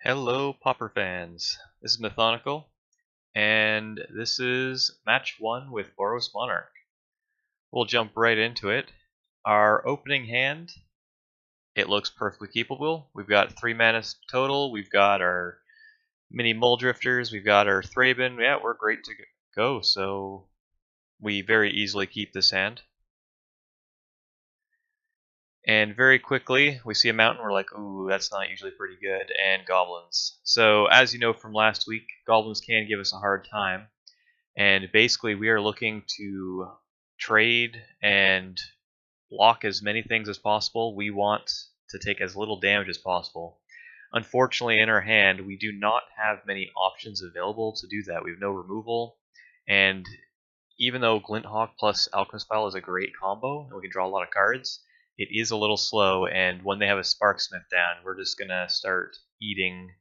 Hello, Pauper fans. This is Mathonical, and this is match 1 with Boros Monarch. We'll jump right into it. Our opening hand, it looks perfectly keepable. We've got 3 mana total, we've got our mini Mole Drifters, we've got our Thraben. Yeah, we're great to go, so we very easily keep this hand. And very quickly, we see a mountain, we're like, ooh, that's not usually pretty good, and goblins. So, as you know from last week, goblins can give us a hard time, and basically we are looking to trade and block as many things as possible. We want to take as little damage as possible. Unfortunately, in our hand, we do not have many options available to do that. We have no removal, and even though Glinthawk plus Alchemist File is a great combo, and we can draw a lot of cards, it is a little slow, and when they have a Sparksmith down, we're just going to start eating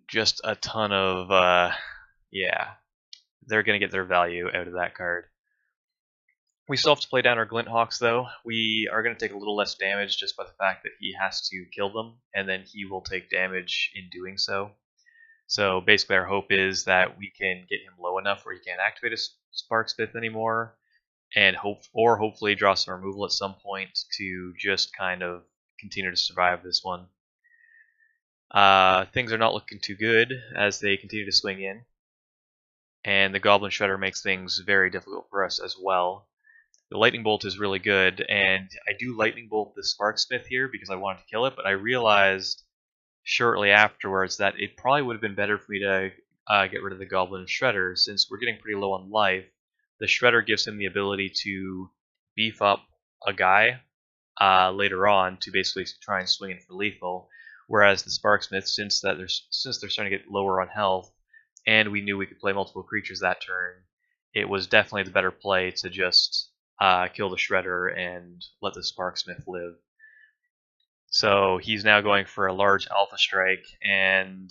just a ton of, yeah, they're going to get their value out of that card. We still have to play down our Glinthawks, though. We are going to take a little less damage just by the fact that he has to kill them, and then he will take damage in doing so. So basically our hope is that we can get him low enough where he can't activate a Sparksmith anymore, and hopefully draw some removal at some point to just kind of continue to survive this one. Things are not looking too good as they continue to swing in, and the Goblin Shredder makes things very difficult for us as well. The Lightning Bolt is really good, and I do Lightning Bolt the Sparksmith here because I wanted to kill it, but I realized shortly afterwards that it probably would have been better for me to get rid of the Goblin Shredder, since we're getting pretty low on life. The Shredder gives him the ability to beef up a guy later on to basically try and swing in for lethal, whereas the Sparksmith, since they're starting to get lower on health, and we knew we could play multiple creatures that turn, it was definitely the better play to just kill the Shredder and let the Sparksmith live. So he's now going for a large Alpha Strike, and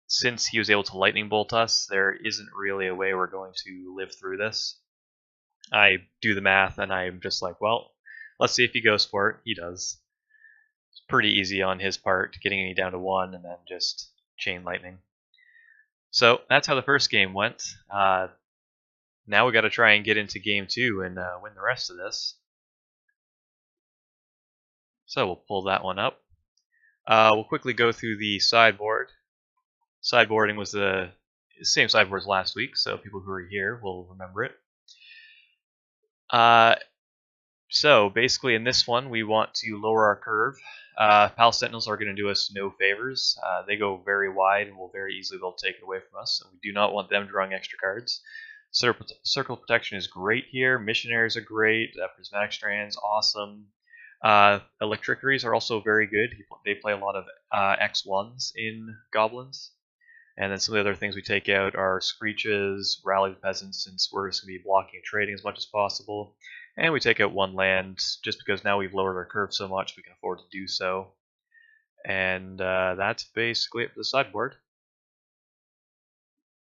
since he was able to Lightning Bolt us, there isn't really a way we're going to live through this. I do the math, and I'm just like, well, let's see if he goes for it. He does. It's pretty easy on his part, getting me down to 1 and then just Chain Lightning. So that's how the first game went. Now we got to try and get into game 2 and win the rest of this. So we'll pull that one up. We'll quickly go through the sideboard. Sideboarding was the same sideboard as last week, so people who are here will remember it. So basically in this one, we want to lower our curve. Pal Sentinels are going to do us no favors. They go very wide and will very easily be able to take it away from us, and we do not want them drawing extra cards. Circle Protection is great here. Missionaries are great. Prismatic Strands, awesome. Electricaries are also very good. They play a lot of X1s in Goblins. And then some of the other things we take out are Screeches, Rally the Peasants, since we're just going to be blocking and trading as much as possible. And we take out 1 land, just because now we've lowered our curve so much we can afford to do so. And that's basically it for the sideboard.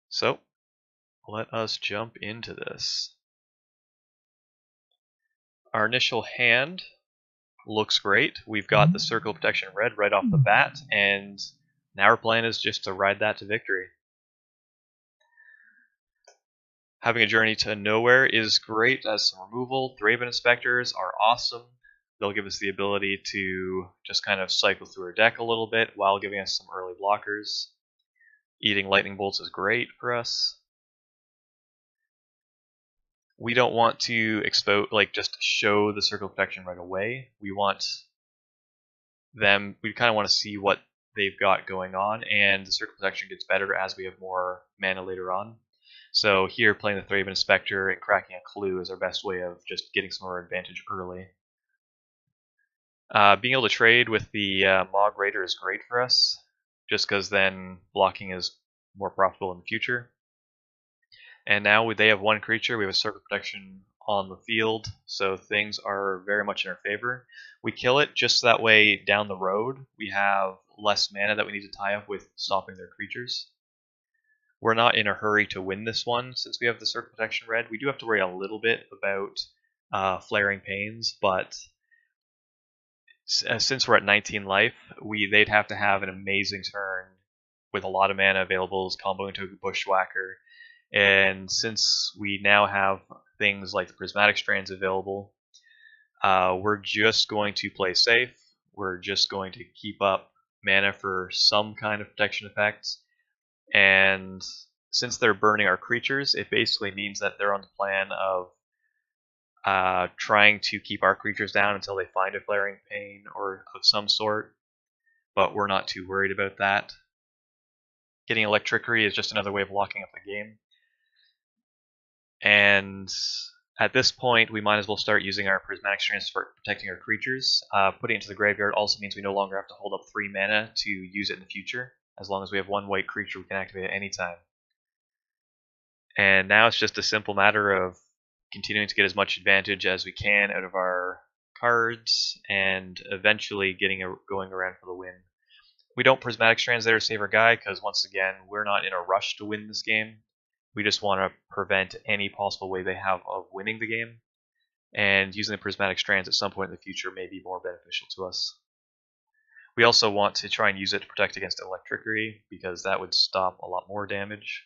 So, let us jump into this. Our initial hand looks great. We've got the Circle Protection red right off the bat, and now our plan is just to ride that to victory. Having a Journey to Nowhere is great as some removal. Thraben Inspectors are awesome. They'll give us the ability to just kind of cycle through our deck a little bit while giving us some early blockers. Eating Lightning Bolts is great for us. We don't want to just show the Circle Protection right away. We want them, we kind of want to see what they've got going on, and the Circle Protection gets better as we have more mana later on. So here, playing the Thraben Inspector and cracking a clue is our best way of just getting some more advantage early. Being able to trade with the Mog Raider is great for us, just because then blocking is more profitable in the future. And now they have 1 creature, we have a Circle Protection on the field, so things are very much in our favor. We kill it just so that way down the road we have less mana that we need to tie up with stopping their creatures. We're not in a hurry to win this one since we have the Circle Protection red. We do have to worry a little bit about Flaring Pains, but since we're at 19 life, they'd have to have an amazing turn with a lot of mana available is comboing into a Bushwhacker. And since we now have things like the Prismatic Strands available, we're just going to play safe. We're just going to keep up mana for some kind of protection effects. And since they're burning our creatures, it basically means that they're on the plan of trying to keep our creatures down until they find a Flaring Pain or of some sort. But we're not too worried about that. Getting Electricity is just another way of locking up the game. And at this point, we might as well start using our Prismatic Strands for protecting our creatures. Putting it into the graveyard also means we no longer have to hold up 3 mana to use it in the future. As long as we have 1 white creature, we can activate it anytime. And now it's just a simple matter of continuing to get as much advantage as we can out of our cards, and eventually going around for the win. We don't Prismatic Strands there to save our guy, because once again, we're not in a rush to win this game. We just want to prevent any possible way they have of winning the game, and using the Prismatic Strands at some point in the future may be more beneficial to us. We also want to try and use it to protect against Electricity, because that would stop a lot more damage.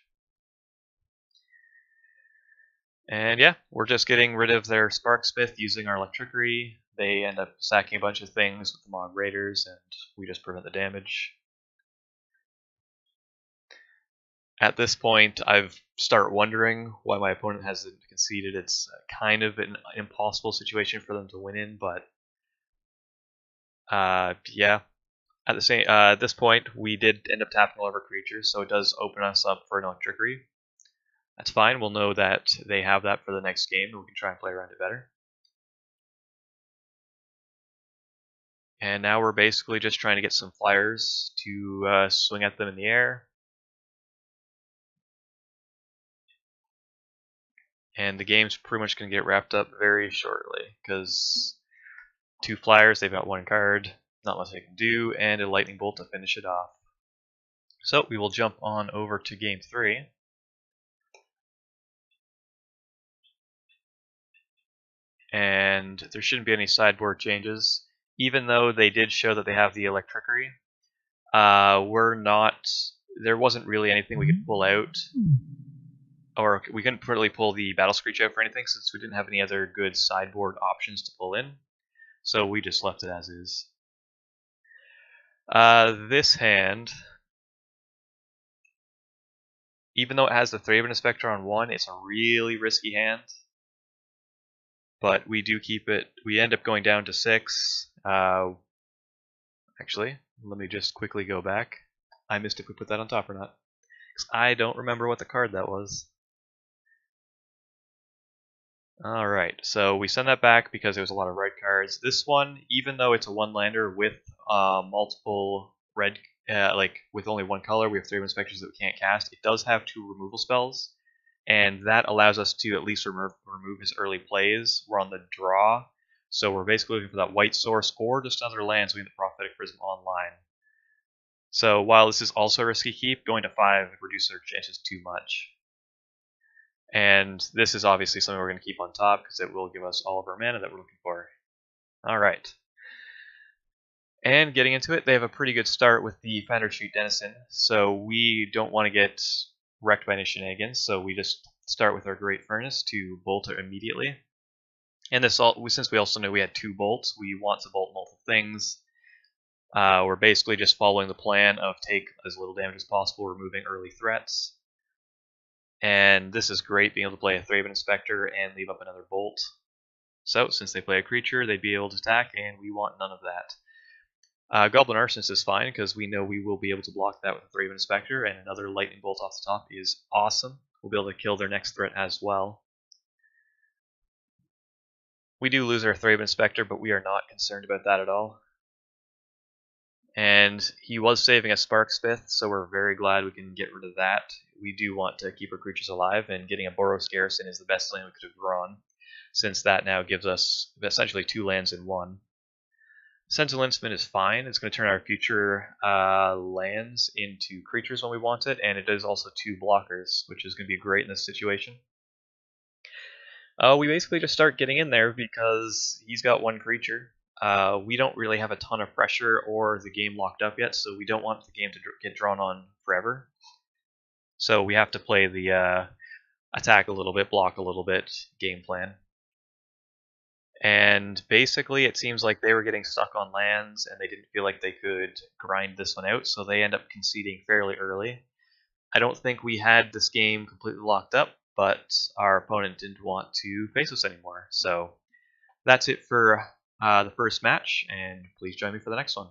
And yeah, we're just getting rid of their Sparksmith using our Electricity. They end up sacking a bunch of things with the Mob Raiders, and we just prevent the damage. At this point, I've started wondering why my opponent hasn't conceded. It's kind of an impossible situation for them to win in, but yeah. At this point, we did end up tapping all of our creatures, so it does open us up for an Electricity. That's fine. We'll know that they have that for the next game, and we can try and play around it better. And now we're basically just trying to get some flyers to swing at them in the air. And the game's pretty much going to get wrapped up very shortly, because 2 flyers, they've got 1 card, not much they can do, and a lightning bolt to finish it off. So we will jump on over to game 3. And there shouldn't be any sideboard changes, even though they did show that they have the Electricity. There wasn't really anything we could pull out, or we couldn't really pull the Battle Screech out for anything since we didn't have any other good sideboard options to pull in. So we just left it as is. This hand, even though it has the Thraben Inspector on 1, it's a really risky hand. But we do keep it. We end up going down to 6. Actually, let me just quickly go back. I missed if we put that on top or not, because I don't remember what the card that was. Alright, so we send that back because there was a lot of red cards. This one, even though it's a 1-lander with multiple red, with only 1 color, we have 3 inspectors that we can't cast. It does have 2 removal spells, and that allows us to at least remove his early plays. We're on the draw, so we're basically looking for that white source or just another land, so we get the Prophetic Prism online. So while this is also a risky keep, going to 5 reduces our chances too much. And this is obviously something we're going to keep on top because it will give us all of our mana that we're looking for. Alright. And getting into it, they have a pretty good start with the Founder Street Denizen, so we don't want to get wrecked by any shenanigans, so we just start with our Great Furnace to bolt it immediately. And since we also know we had 2 bolts, we want to bolt multiple things. We're basically just following the plan of take as little damage as possible, removing early threats. And this is great, being able to play a Thraben Inspector and leave up another bolt. So, since they play a creature, they'd be able to attack, and we want none of that. Goblin Arsonist is fine, because we know we will be able to block that with a Thraben Inspector, and another Lightning Bolt off the top is awesome. We'll be able to kill their next threat as well. We do lose our Thraben Inspector, but we are not concerned about that at all. And he was saving a Sparksmith, so we're very glad we can get rid of that. We do want to keep our creatures alive, and getting a Boros Garrison is the best land we could have drawn, since that now gives us essentially 2 lands in 1. Sentinel Instrument is fine. It's going to turn our future lands into creatures when we want it, and it is also 2 blockers, which is going to be great in this situation. We basically just start getting in there because he's got 1 creature, we don't really have a ton of pressure or the game locked up yet, so we don't want the game to get drawn on forever. So we have to play the attack a little bit, block a little bit game plan. And basically, it seems like they were getting stuck on lands, and they didn't feel like they could grind this one out, so they end up conceding fairly early. I don't think we had this game completely locked up, but our opponent didn't want to face us anymore. So that's it for the first match, and please join me for the next one.